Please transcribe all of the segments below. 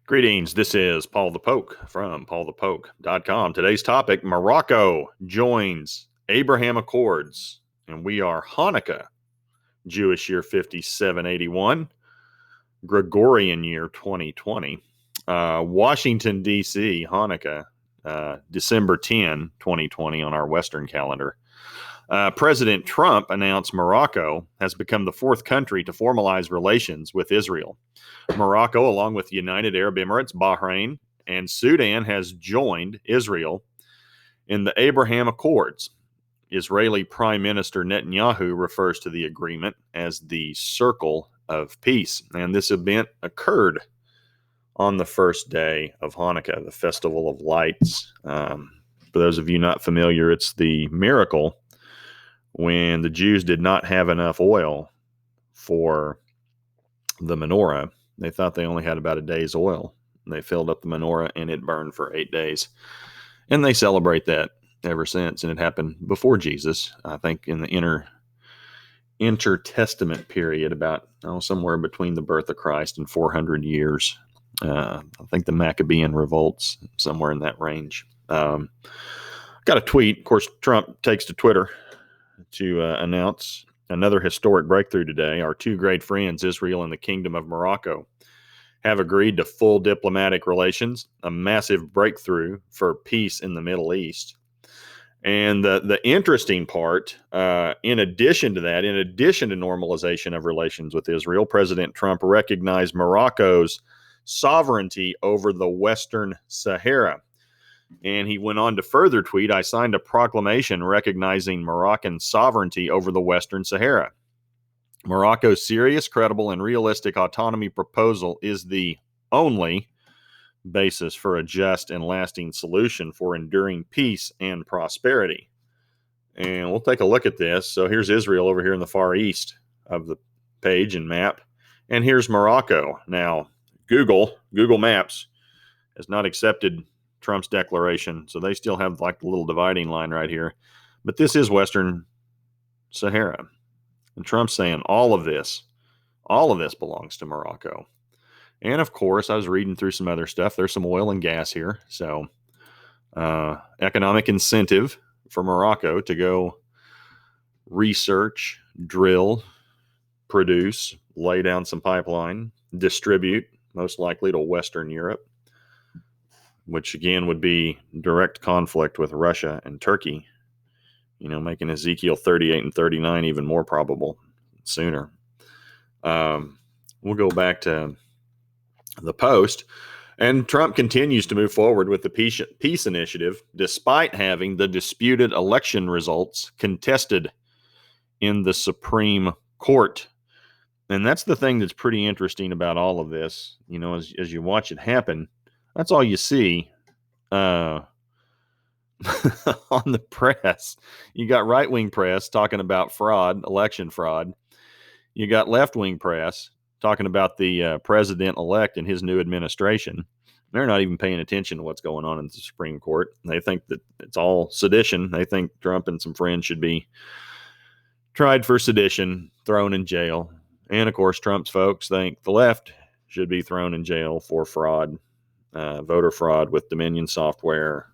Greetings. This is Paul the Poke from PaulthePoke.com. Today's topic: Morocco joins Abraham Accords, and we are Hanukkah, Jewish year 5781, Gregorian year 2020. Washington, D.C., Hanukkah, December 10, 2020 on our Western calendar. President Trump announced Morocco has become the fourth country to formalize relations with Israel. Morocco, along with the United Arab Emirates, Bahrain, and Sudan, has joined Israel in the Abraham Accords. Israeli Prime Minister Netanyahu refers to the agreement as the Circle of Peace, and this event occurred on the first day of Hanukkah, the Festival of Lights. For those of you not familiar, it's the miracle when the Jews did not have enough oil for the menorah. They thought they only had about a day's oil. They filled up the menorah and it burned for 8 days. And they celebrate that ever since. And it happened before Jesus, I think in the intertestament period, about somewhere between the birth of Christ and 400 years. I think the Maccabean revolts, somewhere in that range. Got a tweet. Of course, Trump takes to Twitter to announce another historic breakthrough today. Our two great friends, Israel and the Kingdom of Morocco, have agreed to full diplomatic relations, a massive breakthrough for peace in the Middle East. And the interesting part, in addition to that, in addition to normalization of relations with Israel, President Trump recognized Morocco's sovereignty over the Western Sahara. And he went on to further tweet, "I signed a proclamation recognizing Moroccan sovereignty over the Western Sahara. Morocco's serious, credible, and realistic autonomy proposal is the only basis for a just and lasting solution for enduring peace and prosperity." And we'll take a look at this. So here's Israel over here in the far east of the page and map. And here's Morocco. Now, Google Maps has not accepted Trump's declaration, so they still have like the little dividing line right here. But this is Western Sahara. And Trump's saying all of this belongs to Morocco. And of course, I was reading through some other stuff. There's some oil and gas here. So economic incentive for Morocco to go research, drill, produce, lay down some pipeline, distribute, most likely to Western Europe, which again would be direct conflict with Russia and Turkey, making Ezekiel 38 and 39 even more probable sooner. We'll go back to the Post. And Trump continues to move forward with the peace initiative, despite having the disputed election results contested in the Supreme Court. And that's the thing that's pretty interesting about all of this. As you watch it happen, that's all you see on the press. You got right-wing press talking about fraud, election fraud. You got left-wing press talking about the president-elect and his new administration. They're not even paying attention to what's going on in the Supreme Court. They think that it's all sedition. They think Trump and some friends should be tried for sedition, thrown in jail. And, of course, Trump's folks think the left should be thrown in jail for fraud. Voter fraud with Dominion software,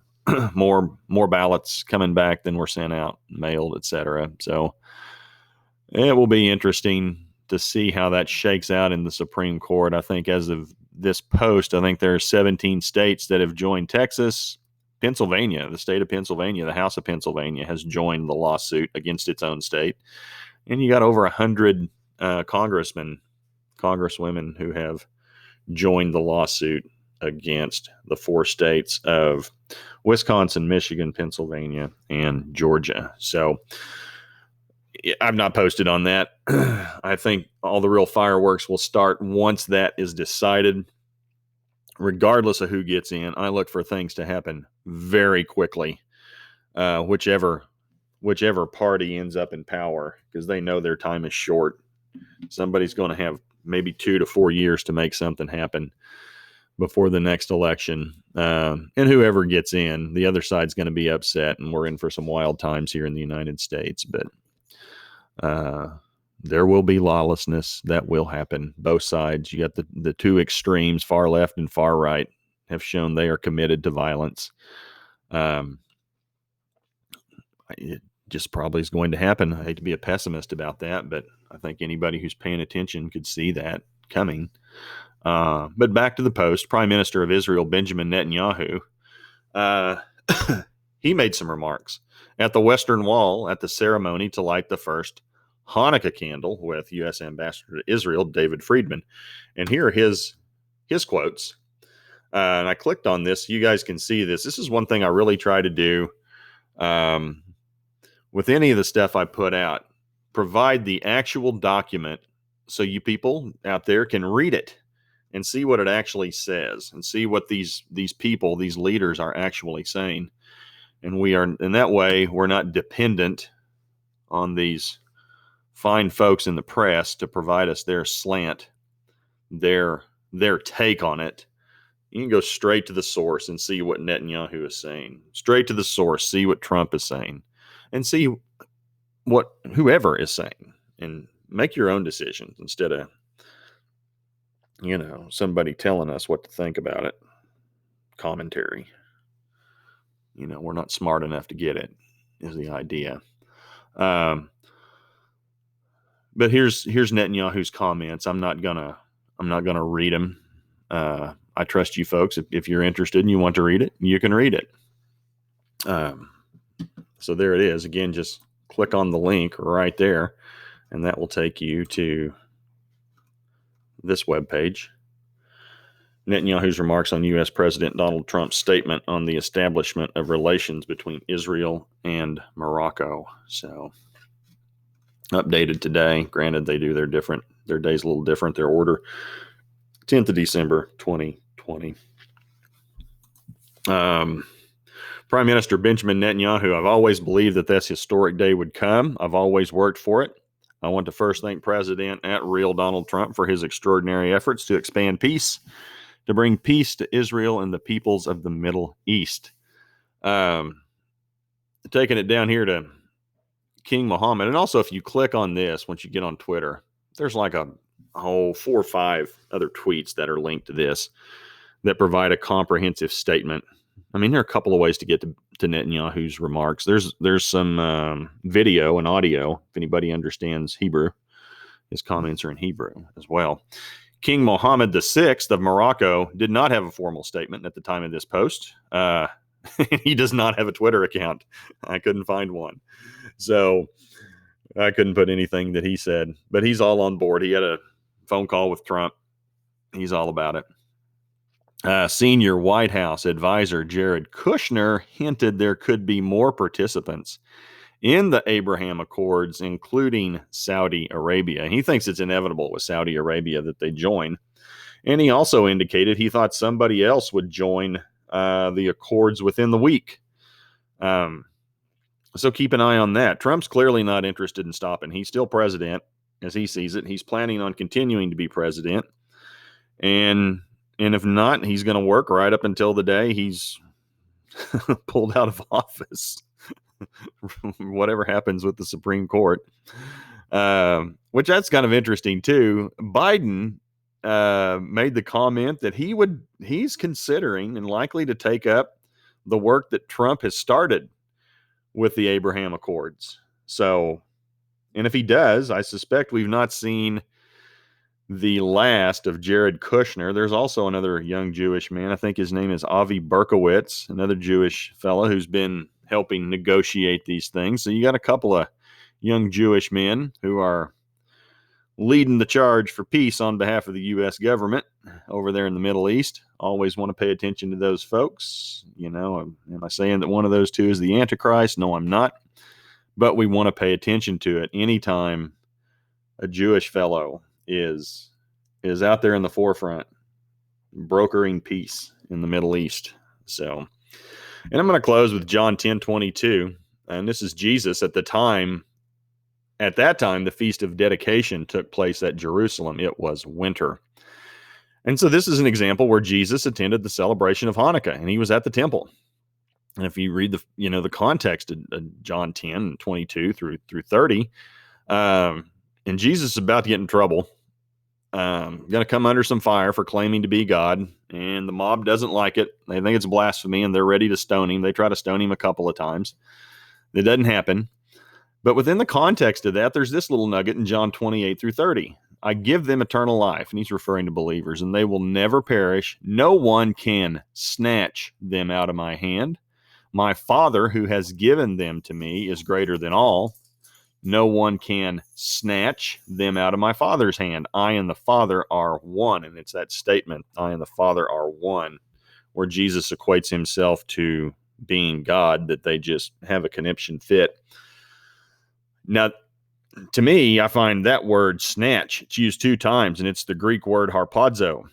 more ballots coming back than were sent out, mailed, etc. So it will be interesting to see how that shakes out in the Supreme Court. I think as of this post, I think there are 17 states that have joined Texas. Pennsylvania, the state of Pennsylvania, the House of Pennsylvania has joined the lawsuit against its own state. And you got over 100 congressmen, congresswomen who have joined the lawsuit against the four states of Wisconsin, Michigan, Pennsylvania, and Georgia. So I've not posted on that. I think all the real fireworks will start once that is decided. Regardless of who gets in, I look for things to happen very quickly, whichever party ends up in power, because they know their time is short. Somebody's going to have maybe 2 to 4 years to make something happen before the next election. And whoever gets in, the other side's going to be upset, and we're in for some wild times here in the United States. But There will be lawlessness. That will happen. Both sides. You got the two extremes, far left and far right, have shown they are committed to violence. It just probably is going to happen. I hate to be a pessimist about that, but I think anybody who's paying attention could see that coming. But back to the Post. Prime Minister of Israel, Benjamin Netanyahu, he made some remarks at the Western Wall at the ceremony to light the first Hanukkah candle with U.S. Ambassador to Israel, David Friedman. And here are his quotes. And I clicked on this. You guys can see this. This is one thing I really try to do with any of the stuff I put out. Provide the actual document so you people out there can read it and see what it actually says and see what these people, these leaders are actually saying. And we are, in that way, we're not dependent on these fine folks in the press to provide us their slant, their take on it. You can go straight to the source and see what Netanyahu is saying. Straight to the source, see what Trump is saying, and see what whoever is saying, and make your own decisions instead of, somebody telling us what to think about it. Commentary. We're not smart enough to get it, is the idea. But here's Netanyahu's comments. I'm not gonna read them. I trust you folks. If you're interested and you want to read it, you can read it. So there it is. Again, just click on the link right there, and that will take you to this webpage. Netanyahu's remarks on U.S. President Donald Trump's statement on the establishment of relations between Israel and Morocco. So, updated today. Granted, they do their day's a little different, their order. 10th of December, 2020. Prime Minister Benjamin Netanyahu, I've always believed that this historic day would come. I've always worked for it. I want to first thank President @real Donald Trump for his extraordinary efforts to expand peace, to bring peace to Israel and the peoples of the Middle East. Taking it down here to King Mohammed. And also, if you click on this, once you get on Twitter, there's like a whole 4 or 5 other tweets that are linked to this that provide a comprehensive statement. I mean, there are a couple of ways to get to Netanyahu's remarks. There's some video and audio, if anybody understands Hebrew. His comments are in Hebrew as well. King Mohammed VI of Morocco did not have a formal statement at the time of this post. He does not have a Twitter account. I couldn't find one. So I couldn't put anything that he said. But he's all on board. He had a phone call with Trump. He's all about it. Senior White House advisor Jared Kushner hinted there could be more participants in the Abraham Accords, including Saudi Arabia. He thinks it's inevitable with Saudi Arabia that they join. And he also indicated he thought somebody else would join the Accords within the week. So keep an eye on that. Trump's clearly not interested in stopping. He's still president, as he sees it. He's planning on continuing to be president. And if not, he's going to work right up until the day he's pulled out of office. Whatever happens with the Supreme Court. Which that's kind of interesting too. Biden made the comment that he's considering and likely to take up the work that Trump has started with the Abraham Accords. So, and if he does, I suspect we've not seen the last of Jared Kushner. There's also another young Jewish man. I think his name is Avi Berkowitz, another Jewish fella who's been helping negotiate these things. So you got a couple of young Jewish men who are leading the charge for peace on behalf of the U.S. government over there in the Middle East. Always want to pay attention to those folks. Am I saying that one of those two is the Antichrist? No, I'm not. But we want to pay attention to it. Anytime a Jewish fellow is out there in the forefront, brokering peace in the Middle East. So, and I'm going to close with John 10:22. And this is Jesus at that time, the Feast of Dedication took place at Jerusalem. It was winter. And so this is an example where Jesus attended the celebration of Hanukkah, and he was at the temple. And if you read the context of John 10:22 through 30, And Jesus is about to get in trouble. Going to come under some fire for claiming to be God, and the mob doesn't like it. They think it's blasphemy, and they're ready to stone him. They try to stone him a couple of times. It doesn't happen. But within the context of that, there's this little nugget in John 28 through 30. I give them eternal life, and he's referring to believers, and they will never perish. No one can snatch them out of my hand. My Father, who has given them to me, is greater than all. No one can snatch them out of my Father's hand. I and the Father are one. And it's that statement, I and the Father are one, where Jesus equates himself to being God, that they just have a conniption fit. Now, to me, I find that word snatch, it's used 2 times, and it's the Greek word harpazo.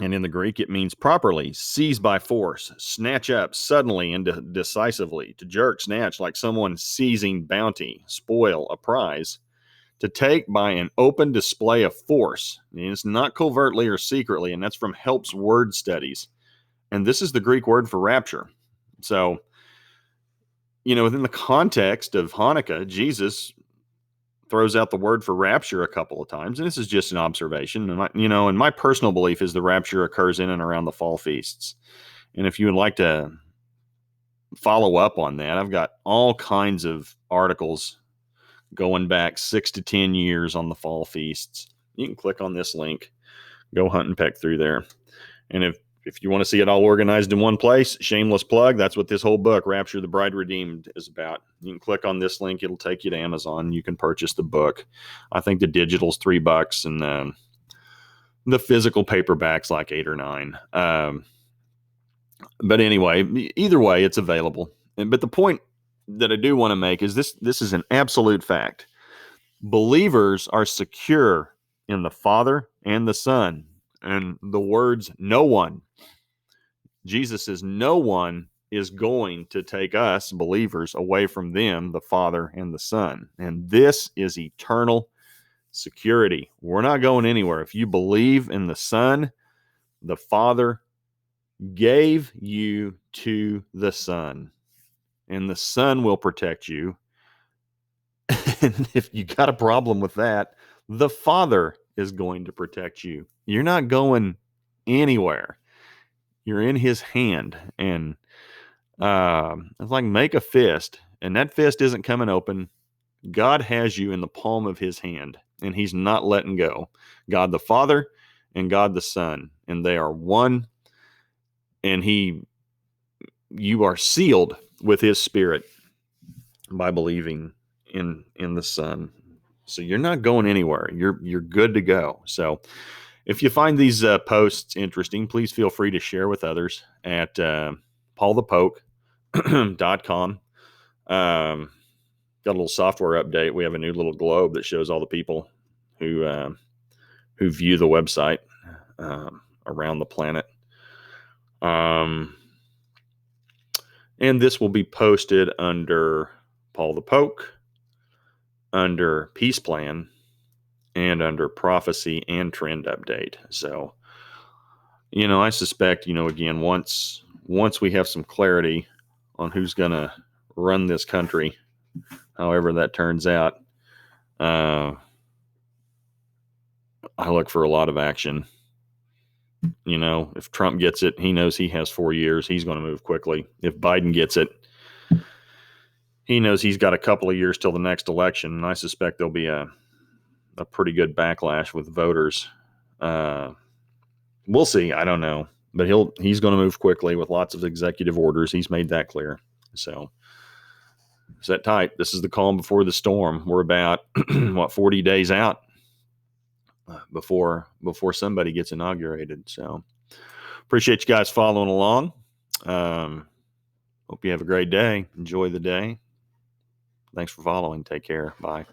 And in the Greek, it means properly, seize by force, snatch up suddenly and decisively, to jerk, snatch, like someone seizing bounty, spoil, a prize, to take by an open display of force. And it's not covertly or secretly, and that's from Help's Word Studies. And this is the Greek word for rapture. So, within the context of Hanukkah, Jesus throws out the word for rapture a couple of times, and this is just an observation. And my personal belief is the rapture occurs in and around the fall feasts. And if you would like to follow up on that, I've got all kinds of articles going back 6 to 10 years on the fall feasts. You can click on this link, go hunt and peck through there. And if you want to see it all organized in one place, shameless plug, that's what this whole book, Rapture the Bride Redeemed, is about. You can click on this link. It'll take you to Amazon. You can purchase the book. I think the digital's $3, and the physical paperback's like $8 or $9. But anyway, either way, it's available. But the point that I do want to make is this is an absolute fact. Believers are secure in the Father and the Son. And the words, no one. Jesus says, no one is going to take us, believers, away from them, the Father and the Son. And this is eternal security. We're not going anywhere. If you believe in the Son, the Father gave you to the Son, and the Son will protect you. And if you got a problem with that, the Father is going to protect you. You're not going anywhere. You're in his hand, and it's like make a fist, and that fist isn't coming open. God has you in the palm of his hand, and he's not letting go. God the Father and God the Son, and they are one, and you are sealed with his Spirit by believing in the Son. So you're not going anywhere. You're good to go. So if you find these posts interesting, please feel free to share with others at PaulthePoke.com. Got a little software update. We have a new little globe that shows all the people who view the website around the planet. And this will be posted under Paul the Poke, under Peace Plan, and under Prophecy and Trend Update. So, I suspect, again, once we have some clarity on who's going to run this country, however that turns out, I look for a lot of action. If Trump gets it, he knows he has 4 years. He's going to move quickly. If Biden gets it, he knows he's got a couple of years till the next election. And I suspect there'll be a pretty good backlash with voters. We'll see. I don't know. But he's going to move quickly with lots of executive orders. He's made that clear. So sit tight. This is the calm before the storm. We're about 40 days out before somebody gets inaugurated. So appreciate you guys following along. Hope you have a great day. Enjoy the day. Thanks for following. Take care. Bye.